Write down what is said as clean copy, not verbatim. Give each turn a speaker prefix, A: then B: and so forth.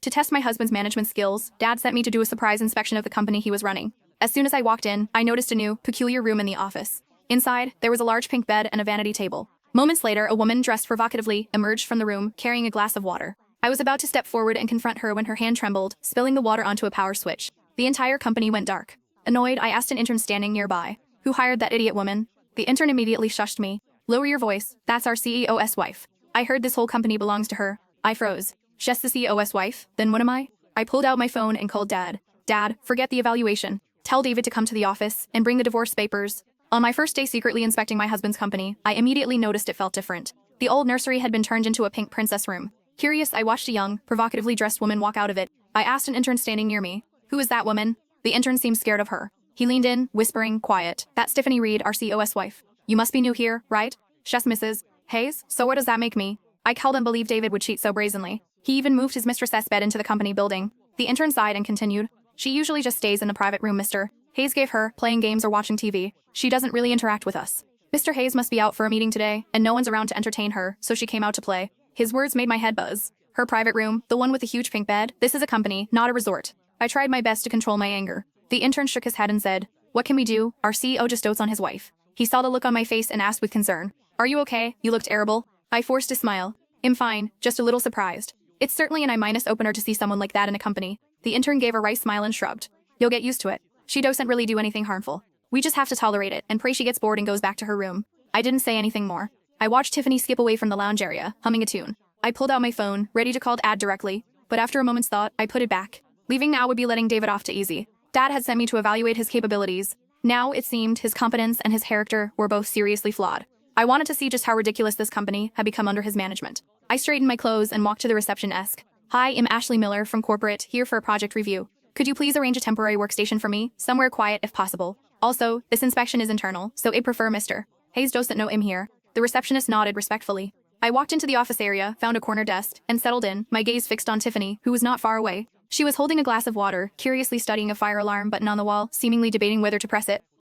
A: To test my husband's management skills, Dad sent me to do a surprise inspection of the company he was running. As soon as I walked in, I noticed a new, peculiar room in the office. Inside, there was a large pink bed and a vanity table. Moments later, a woman dressed provocatively emerged from the room, carrying a glass of water. I was about to step forward and confront her when her hand trembled, spilling the water onto a power switch. The entire company went dark. Annoyed, I asked an intern standing nearby, "Who hired that idiot woman?" The intern immediately shushed me. "Lower your voice, that's our CEO's wife." I heard this whole company belongs to her. I froze. "She's the CEO's wife? Then what am I?" I pulled out my phone and called Dad. "Dad, forget the evaluation. Tell David to come to the office and bring the divorce papers." On my first day secretly inspecting my husband's company, I immediately noticed it felt different. The old nursery had been turned into a pink princess room. Curious, I watched a young, provocatively dressed woman walk out of it. I asked an intern standing near me, "Who is that woman?" The intern seemed scared of her. He leaned in, whispering, "Quiet. That's Tiffany Reed, our CEO's wife. You must be new here, right? She's Mrs. Hayes, so what does that make me?" I couldn't believe David would cheat so brazenly. He even moved his mistress's bed into the company building. The intern sighed and continued, "She usually just stays in the private room, Mr. Hayes gave her, playing games or watching TV. She doesn't really interact with us. Mr. Hayes must be out for a meeting today, and no one's around to entertain her, so she came out to play." His words made my head buzz. Her private room, the one with the huge pink bed, this is a company, not a resort. I tried my best to control my anger. The intern shook his head and said, "What can we do? Our CEO just dotes on his wife." He saw the look on my face and asked with concern, "Are you okay? You look terrible." I forced a smile. "I'm fine, just a little surprised. It's certainly an I-opener to see someone like that in a company." The intern gave a wry smile and shrugged. "You'll get used to it. She doesn't really do anything harmful. We just have to tolerate it and pray she gets bored and goes back to her room." I didn't say anything more. I watched Tiffany skip away from the lounge area, humming a tune. I pulled out my phone, ready to call Dad directly, but after a moment's thought, I put it back. Leaving now would be letting David off too easy. Dad had sent me to evaluate his capabilities. Now, it seemed, his competence and his character were both seriously flawed. I wanted to see just how ridiculous this company had become under his management. I straightened my clothes and walked to the reception desk. "Hi, I'm Ashley Miller from corporate, here for a project review. Could you please arrange a temporary workstation for me, somewhere quiet if possible? Also, this inspection is internal, so I prefer Mr. Hayes doesn't know I'm here." The receptionist nodded respectfully. I walked into the office area, found a corner desk, and settled in, my gaze fixed on Tiffany, who was not far away. She was holding a glass of water, curiously studying a fire alarm button on the wall, seemingly debating whether to press it.